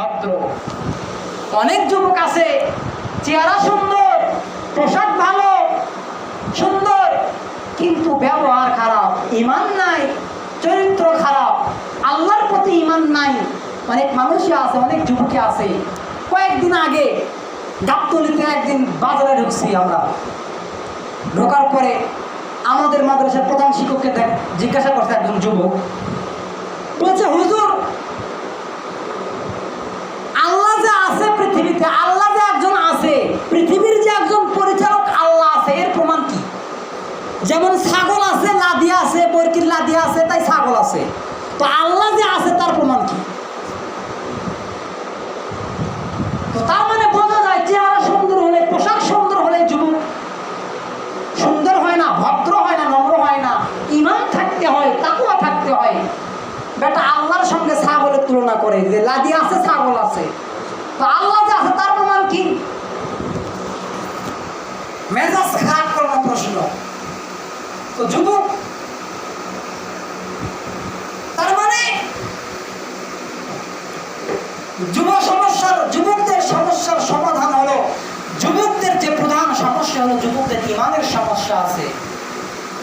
ভদ্র। অনেক যুবক আছে চেহারা সুন্দর, পোশাক ভালো সুন্দর, কিন্তু ব্যবহার খারাপ, ঈমান নাই, চরিত্র খারাপ, আল্লাহর প্রতি ঈমান নাই। অনেক মানুষই আছে, অনেক যুবকই আছে। কয়েকদিন আগে গাবতলীতে একদিন বাজারে ঢুকছি আমরা। ঢোকার পরে আমাদের মাদ্রাসার প্রধান শিক্ষককে জিজ্ঞাসা করছে একজন যুবক, বলছে, হুজুর, আল্লাহ যে আছে পৃথিবীতে, আল্লাহ যে একজন আছে, পৃথিবীর যে একজন পরিচালক আল্লাহ আছে, এর প্রমাণ কি? যেমন ছাগল আছে, লাদিয়া আছে, বরকির লাদিয়া আছে, তাই ছাগল আছে। তো আল্লাহ যে আছে তার প্রমাণ কি? তো তার মানে বোঝা যায় চেহারা সুন্দর হলে, পোশাক সুন্দর হলে যুবক সুন্দর হয় না, ভদ্র হয় না, নম্র হয় না। ঈমান থাকতে হয়, তাকওয়া থাকতে হয়। বেটা আল্লাহর সঙ্গে ছাগলের তুলনা করে, যে লাদিয়া আছে, ছাগল আছে, তো আল্লাহ যে আছে তার প্রমাণ কি? মেজাজ খারাপ করার প্রশ্ন। তো যুবক, তার মানে যুবকদের সমস্যার সমাধান হলো, যুবকদের যে প্রধান সমস্যা হলো যুবকদের ঈমানের সমস্যা আছে,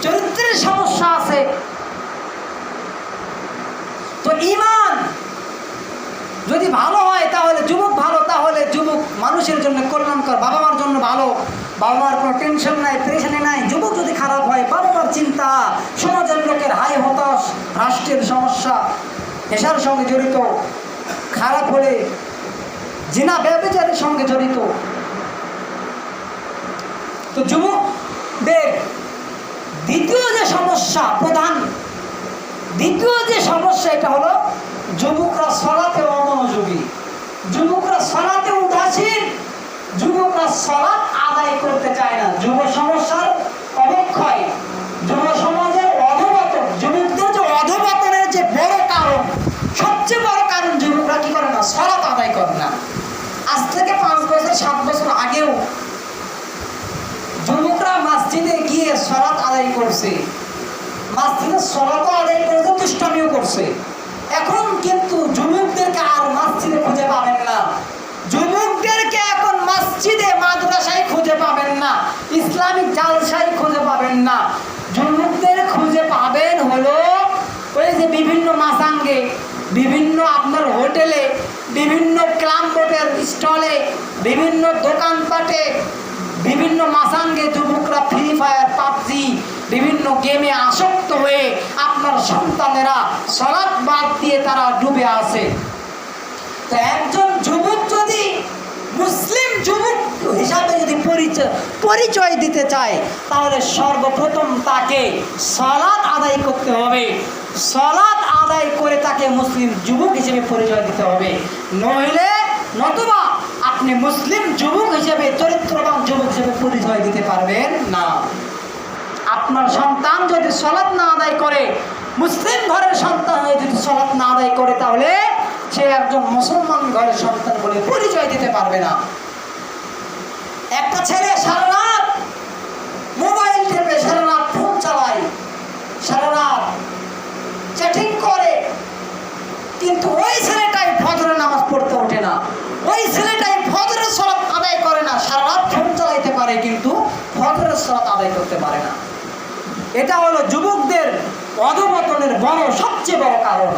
চরিত্রের সমস্যা আছে। তো ঈমান যদি ভালো হয় তাহলে যুবক ভালো, তাহলে যুবক মানুষের জন্য কল্যাণকর, বাবা মার জন্য ভালো, বাবা মার কোনো টেনশন নাই, পেরেশানি নাই। যুবক যদি খারাপ হয়, বাবা মার চিন্তা, সমাজের লোকের হাই হতাশ, রাষ্ট্রের সমস্যা, পেশার সঙ্গে জড়িত, খারাপ হলে জিনা ব্যভিচারের সঙ্গে জড়িত। তো যুবকদের দ্বিতীয় যে সমস্যা, দ্বিতীয় যে সমস্যা, এটা হলো যুবকরা সালাতে অমনোযোগী, যুবকরা সালাতে উদাসীন, যুবকরা সালাত আদায় করতে চায় না। যুব সমস্যার অবক্ষয়, যুব সমাজের অধঃপতন, যুবকদের যে অধঃপতনের যে বড় কারণ, সবচেয়ে বড় কারণ, যুবকরা কি করে না? সালাত আদায় করে না। আজ থেকে 5 বছর 7 বছর আগেও যুবকরা মসজিদে গিয়ে সালাত আদায় করছে, মসজিদে সালাত আদায় করতে দুষ্টামিও করছে। এখন কিন্তু যুবকদেরকে আর মসজিদে খুঁজে পাবেন না, যুবকদেরকে এখন মসজিদে মাদ্রাসায় খুঁজে পাবেন না, ইসলামিক জালসায় খুঁজে পাবেন না। যুবকদের খুঁজে পাবেন হলো ওই যে বিভিন্ন মাসাঙ্গে, বিভিন্ন আপনার হোটেলে, বিভিন্ন ক্লাব বোর্ডের স্টলে, বিভিন্ন দোকানপাটে, বিভিন্ন মাসাঙ্গে যুবকরা ফ্রি ফায়ার, পাবজি, বিভিন্ন গেমে আসক্ত হয়ে আপনার সন্তানেরা সালাত বাদ দিয়ে তারা ডুবে আছে। তো একজন যুবক যদি মুসলিম যুবক হিসাবে যদি পরিচয় দিতে চায়, তাহলে সর্বপ্রথম তাকে সালাত আদায় করতে হবে। সালাত আদায় করে তাকে মুসলিম যুবক হিসেবে পরিচয় দিতে হবে। নতুবা আপনি মুসলিম যুবক হিসেবে, চরিত্রবান যুবক হিসেবে পরিচয় দিতে পারবেন না। আপনার সন্তান যদি সালাত না আদায় করে, মুসলিম ঘরের সন্তান হয়ে যদি সালাত না আদায় করে, তাহলে সে একজন মুসলমান ঘরের সন্তান বলে পরিচয় দিতে পারবে না। একটা ছেলে সারা রাত মোবাইল টেপে, সারা রাত ফোন চালায়, সারা রাত চ্যাটিং করে, কিন্তু ওই ছেলেটাই ফজরের নামাজ পড়তে ওঠে না, ওই ছেলেটাই ফজরের সালাত আদায় করে না। সারা রাত ফোন চালাইতে পারে কিন্তু ফজরের সালাত আদায় করতে পারে না। এটা হলো যুবকদের অধঃপতনের সবচেয়ে বড় কারণ,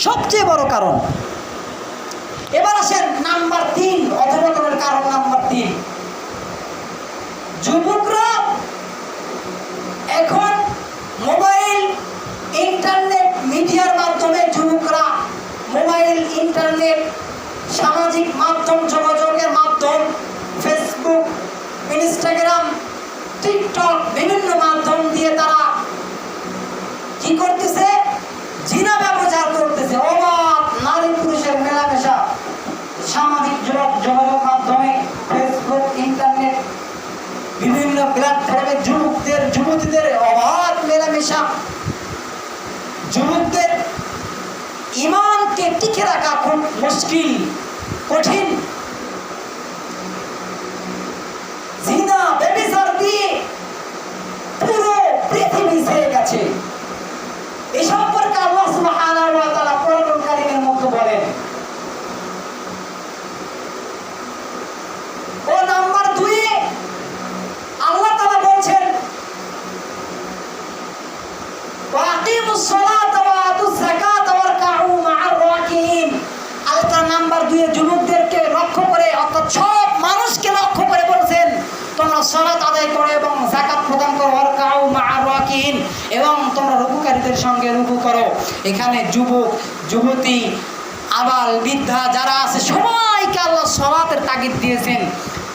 সবচেয়ে বড় কারণ। এবার আসেন নাম্বার 3, অধঃপতনের কারণ নাম্বার 3। যুবকরা এখন মোবাইল, ইন্টারনেট, মিডিয়ার মাধ্যমে, যুবকরা মোবাইল, ইন্টারনেট, সামাজিক মাধ্যম, যোগাযোগের মাধ্যম, ফেসবুক, ইনস্টাগ্রাম, টিকটক, বিভিন্ন মাধ্যম দিয়ে তারা কি করতেছে? জিনা ব্যবচার করতেছে। অবাধ নারী পুরুষের মেলামেশা, সামাজিক যোগাযোগ মাধ্যমে, ফেসবুক, ইন্টারনেট, বিভিন্ন প্ল্যাটফর্মে যুবকদের, যুবতীদের অবাধ মেলামেশা। যুবকদের ঈমানকে টিকে রাখা খুব মুশকিল, কঠিন। জিনা ব্যভিচার দিয়ে পুরো পৃথিবী ছেয়ে গেছে। এই সম্পর্কে আল্লাহ সুবহানাহু ওয়া তাআলা কোরআনুল কারীমের মধ্যে করো। এখানে যুবক যুবতী আবাল বৃদ্ধা যারা আছে সবাইকে আল্লাহ সালাতের তাগিদ দিয়েছেন,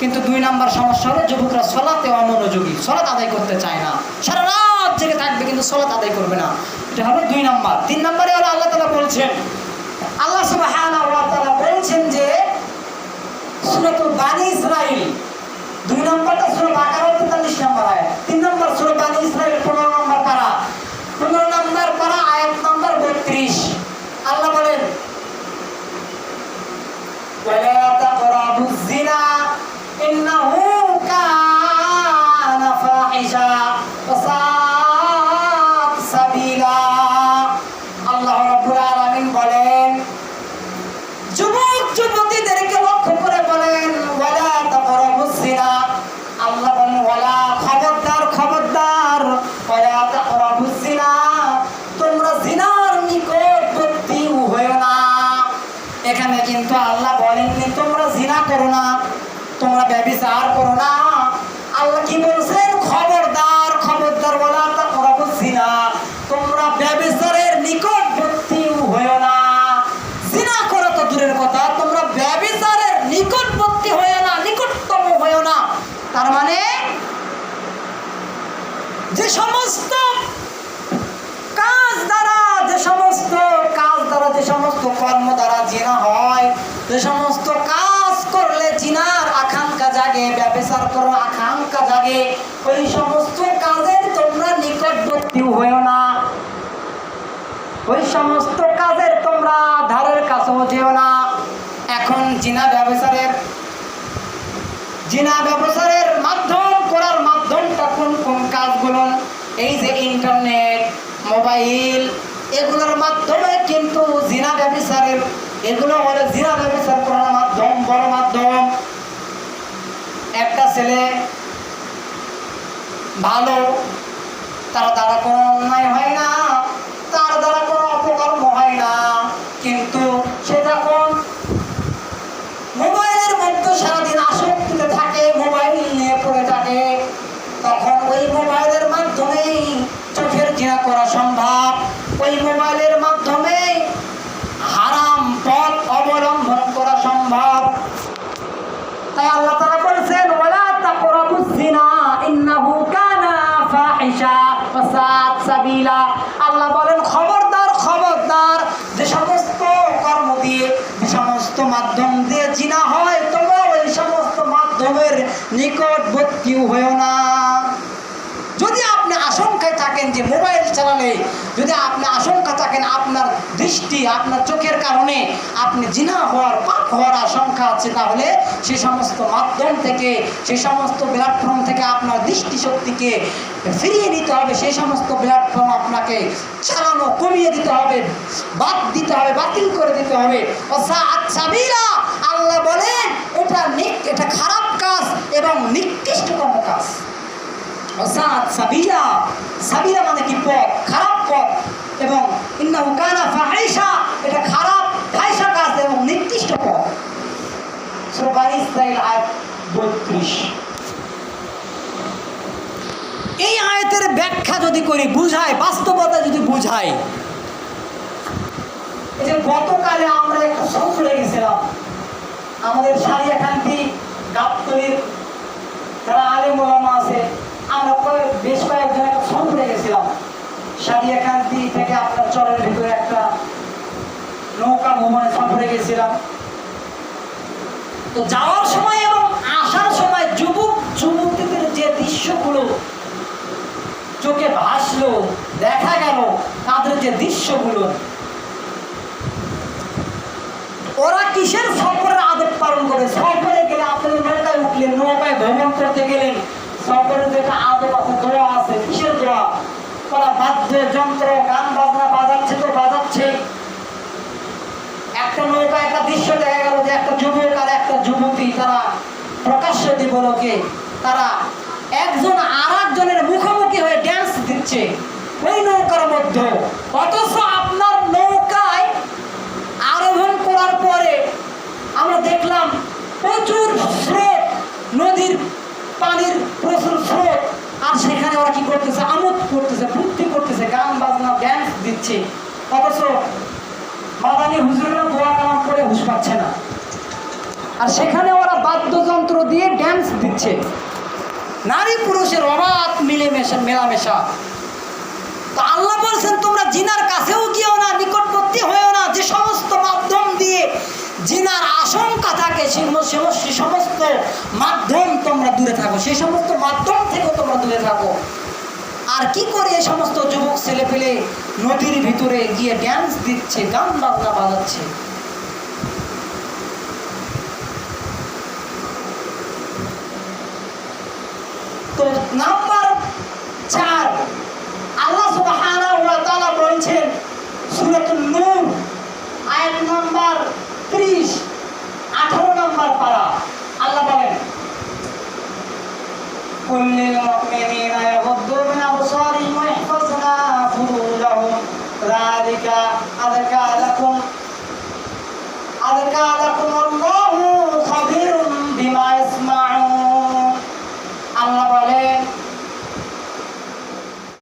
কিন্তু 2 নম্বর সমস্যা হলো যুবকরা সালাতে অমনোযোগী, সালাত আদায় করতে চায় না, সারা রাত জেগে থাকবে কিন্তু সালাত আদায় করবে না। এটা হলো 2 নম্বর। 3 নম্বরে হলো আল্লাহ তাআলা বলছেন, আল্লাহ সুবহানাহু ওয়া তাআলা বলছেন যে সূরাতুল বানী ইসরাঈল 2 নম্বরটা সূরা বাকারা 43 নম্বর আয়াত, 3 নম্বর সূরা বানী ইসরাঈল 15 নম্বর পারা, 15 নম্বর পারা আয়াত নম্বর 32। আল্লাহ বলেন, ওয়ালা তাকরাবুজ জিনা ইন্নাহু কানা ফাহিশা ওয়া সাআত সাবিলা। আল্লাহ রাব্বুল আলামিন বলেন, যুবক যুবতীদেরকে লক্ষ্য করে বলেন ওয়ালা তাকরাবুজ জিনা। আল্লাহ বলেন ওয়ালা, খবরদার খবরদার, ওয়ালা তাকরাবুজ জিনা, তোমরা জিনার নিকটবর্তী হয়ো না। এখানে কিন্তু আল্লাহ বলেননি তোমরা জিনা করো না, তোমরা ব্যভিচার করো না। আল্লাহ কি বলছেন, খবরদার খবরদার, ওয়ালা তাকরাবুজ জিনা, তোমরা ব্যভিচারের নিকটবর্তী হয়ো না। জিনা করা তো দূরের কথা, তোমরা ব্যভিচারের নিকটবর্তী হয়ো না, নিকটতম হয়ো না। তার মানে যে সমস্ত কাজ দ্বারা যে সমস্ত কর্ম দ্বারা জিনা হয়, যে সমস্ত কাজ করলে জিনার আকাঙ্ক্ষা জাগে, ব্যভিচার করার আকাঙ্ক্ষা জাগে, ওই সমস্ত কাজের তোমরা নিকটবর্তী হয়ো না, ওই সমস্ত কাজের তোমরা ধারের কাছেও যেও না। এখন জিনা ব্যবসারের মাধ্যম করার মাধ্যমটা কোন কোন কাজগুলো? এই যে ইন্টারনেট, মোবাইল, এগুলোর মাধ্যমে কিন্তু জিনা ব্যবসারের, এগুলো হলো জিনা ব্যবসার করার মাধ্যম, বড় মাধ্যম। একটা ছেলে ভালো, তার দ্বারা কোনো অন্যায় হয় না, তার দ্বারা কোনো অপকর্ম হয় না, কিন্তু সে যখন মোবাইলের মধ্যে সারাদিন আসক্তিতে থাকে, মোবাইল নিয়ে পড়ে থাকে, তখন ওই মোবাইলের মাধ্যমেই চোখের জিনা করা সম্ভব, ওই মোবাইলের মাধ্যমে হারাম পথ অবলম্বন করা সম্ভব। তাই আল্লাহ তাআলা বলেছেন ওয়ালা তাকরাবুজ জিনা ইন্নাহু কানা ফাহিশা ওয়া সাআত সাবিলা। আল্লাহ বলেন খবরদার খবরদার, যে সমস্ত কর্ম দিয়ে, যে সমস্ত মাধ্যম দিয়ে জিনা হয়, তোমরা ওই সমস্ত মাধ্যমের নিকটবর্তী হয়ো না। যদি আপনি আশঙ্কায় থাকেন যে মোবাইল চালালে, যদি আপনি আশঙ্কা থাকেন আপনার দৃষ্টি, আপনার চোখের কারণে আপনি জিনা হওয়ার, পাপ হওয়ার আশঙ্কা আছে, তাহলে সে সমস্ত মাধ্যম থেকে, সে সমস্ত প্ল্যাটফর্ম থেকে আপনার দৃষ্টিশক্তিকে ফিরিয়ে নিতে হবে। সেই সমস্ত প্ল্যাটফর্ম আপনাকে চালানো কমিয়ে দিতে হবে, বাদ দিতে হবে, বাতিল করে দিতে হবে। আচ্ছা বিলা, আল্লাহ বলেন এটা খারাপ কাজ এবং নিকৃষ্টতম কাজ। সাবিলা, সাবিলা মানে কি? পথ, খারাপ পথ। এবং ইন্নাহু কানা ফাহিশা, এটা খারাপ ফাহিশা কাজ এবং নিকৃষ্ট পথ। সূরা বানী ইসরাঈল আয়াত 32। এই আয়াতের ব্যাখ্যা যদি করি, বুঝাই, বাস্তবতা যদি বুঝাই, এই যে গতকালে আমরা একটা সফরে গেছিলাম, আমাদের সারিয়াকান্দি গাবতলীর যারা আলেম ওলামা আছে, আমরা বেশ কয়েকজন একটা সফরে গেছিলাম। সারিয়াকান্দি থেকে আপনার চরের ভিতরে একটা নৌকা ভ্রমণে সফরে গেছিলাম। তো যাওয়ার সময় এবং আসার সময় যুবক যুবতীদের যে দৃশ্যগুলো চোখে ভাসলো, দেখা গেল তাদের যে দৃশ্যগুলো, ওরা কিসের সফরের আদব পালন করে? সফরে গেলে আপনাদের নৌকায় উঠলেন, নৌকায় ভ্রমণ করতে গেলেন, সফরে যেটা আদব আছে, দোয়া আছে। কিসের দোয়া? ওরা বাদ্যযন্ত্র, গান বাজনা বাজাচ্ছে তো বাজাচ্ছে। একটা নৌকায় একটা দৃশ্য দেখা গেল যে একটা যুবক আর একটা যুবতী, তারা প্রকাশ্য দিবলোকে, তারা একজন আর একজনের মুখোমুখি হয়ে ড্যান্স দিচ্ছে ওই নৌকার মধ্যে। অথচ আপনার নৌকায় আরোহণ করার পরে আমরা দেখলাম প্রচুর স্রোত, নদীর পানির প্রচুর স্রোত, আর সেখানে ওরা কি করতেছে? আমোদ করতেছে, ফুর্তি করতেছে, গান বাজনা, ড্যান্স দিচ্ছে। অথচ মাদানী হুজুরেরা দোয়া কালাম করে হুঁশ পাচ্ছে না, আর সেখানে ওরা বাদ্যযন্ত্র দিয়ে ড্যান্স দিচ্ছে, নারী পুরুষের অবাধ মেলামেশা। তো আল্লাহ বলছেন তোমরা জিনার কাছেও গিয়েও না, নিকটবর্তী হয়েও না। যে সমস্ত মাধ্যম দিয়ে জিনার আশঙ্কা থাকে সে সমস্ত মাধ্যম তোমরা দূরে থাকো, সেই সমস্ত মাধ্যম থেকেও তোমরা দূরে থাকো। আর কি করে এই সমস্ত যুবক ছেলে পেলে নদীর ভিতরে গিয়ে ড্যান্স দিচ্ছে, গান বাজনা বাজাচ্ছে। তো নাম্বার 4 আল্লাহ সুবহানাহু ওয়া তাআলা বলেছেন সূরাতুন নূর আয়াত নাম্বার 30 18 নম্বর পারা। আল্লাহ বলেন কুল্লিল মুমিনিনা ইয়াগুদ্দু মিন আবসারিহিম ওয়া ইয়াহফাযনা ফুরুজাহুম যালিকা আযকা লাকুম